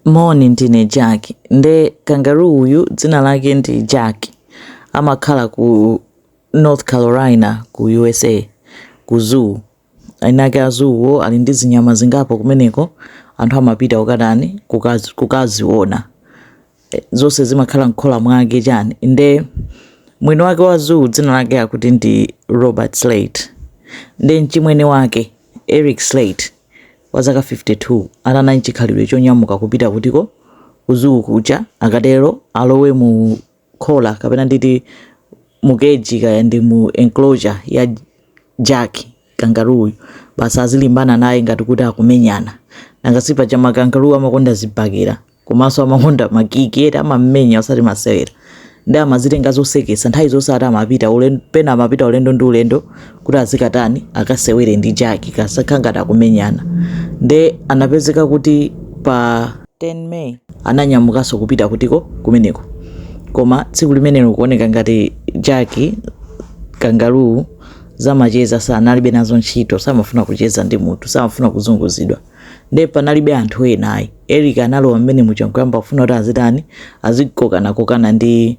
Moni ndine Jack. Nde kangaroo uyu dzina lake ndi Jack. Amakhala ku North Carolina ku USA ku zoo. Ainake a zoo ali ndi zinyama zingapo kumeneko anthu amapita ukatani kukaziona. Zonse zimakhala m'khola mwake chani. Nde mwini wake wa zoo dzina lake akuti ndi Robert Slate. Nde mchimwene wake Eric Slate wa zaka 52 anali chikhalidwe chonyamuka kupita kutiko ku zoo kuja akatero alowe mu khola kapena nditi mu cage kaya ndi mu enclosure ya Jack kangaroo basi azilimbana naye ngati kuti akumenyana. Nangasipa cha makangaroo amakonda zibakera komanso amakonda makiki eti amamenya osati masewera. Ndi amazitenga zosekesa nthawi zonse ati amapita pena amapita ulendo ndi ulendo kuti azikatani akasewere ndi Jack kasakha ngati akumenyana. Nde anapezeka kuti pa 10 May ananyamukanso kupita kutiko kumeneko. Koma tsiku limenelo kuoneka ngati Jack kangaroo zamacheza sanalibe nazo ntchito, samafuna kucheza ndi munthu, samafuna kuzunguzidwa. Nde panalibe anthu ena ayi. Eric analowa mmene muchangwamba afuna kuti azitani azikokana ndi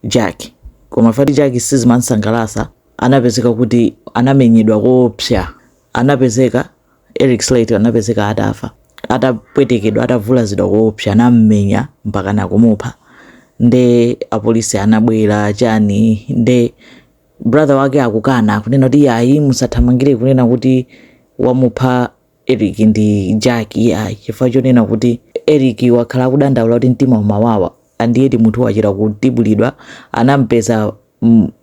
Jack. Koma fati Jack sizimansangalasa anapezeka kuti anamenyedwa koopsa. Anapezeka Eric Slate anapezeka atafa. Atapwetekedwa atavulazidwa koopsa anammenya mpaka nakumupha. Nde apolisi anabwera chani. Nde brother wake akukana kunena kuti ayi musathamangire kunena kuti wamupha Eric ndi Jack ayi. Chifukwa chonena kuti Eric wakhala kudandaula kuti mtima umawawa. Andiyeti munthu wachira kutibulidwa anampeza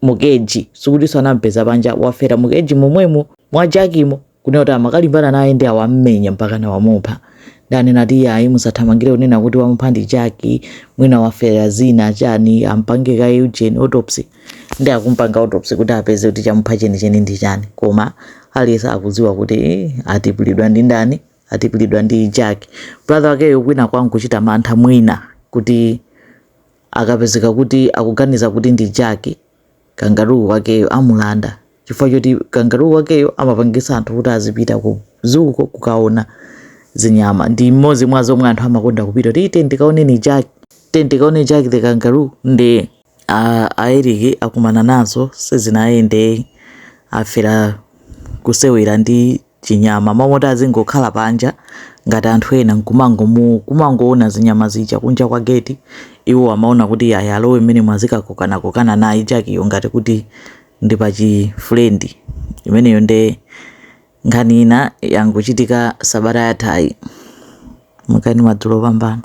mukeji sikuti anampeza panja wafera mukeji momwemo mwa Jackimo kunena kuti amakalimbana naye ndi awammenya mpaka na wamupha. Ndani nati ayi musathamangire kunena kuti wamupha ndi Jack mwina wafera zina chani ampange ka Eugene autopsy. Ndi akumpanga autopsy kuti apeze kuti chamupha cheni ndi chani. Koma aliyense akudziwa kuti atibulidwa ndi ndani, atibulidwa ndi Jack. Brother wake yokwina kwangu kuchita mantha mwina kuti akapezeka kuti akuganiza kuti ndi Jack kangaroo wakeyo amulanda. Chifukwa choti kangaroo wakeyo amapangisa anthu kuti azipita ku zoo kukaona zinyama. Ndi mmodzi mwa zomwe anthu amakonda kupita kuti tikaone Jack the kangaroo. Ndi Eric akumana nazo sizinayende afera kusewera ndi chinyama mamoti azingokhala panja ngati anthu ena kumangoona zinyama zija kunja kwa gate. Iwo amaona kuti alowe mmene mwazikakokana naye Jack yo ngati kuti ndi pachi friend. Imeneyo nde nkhani ina yangochitika sabata yathayi mukani madzulo pambana.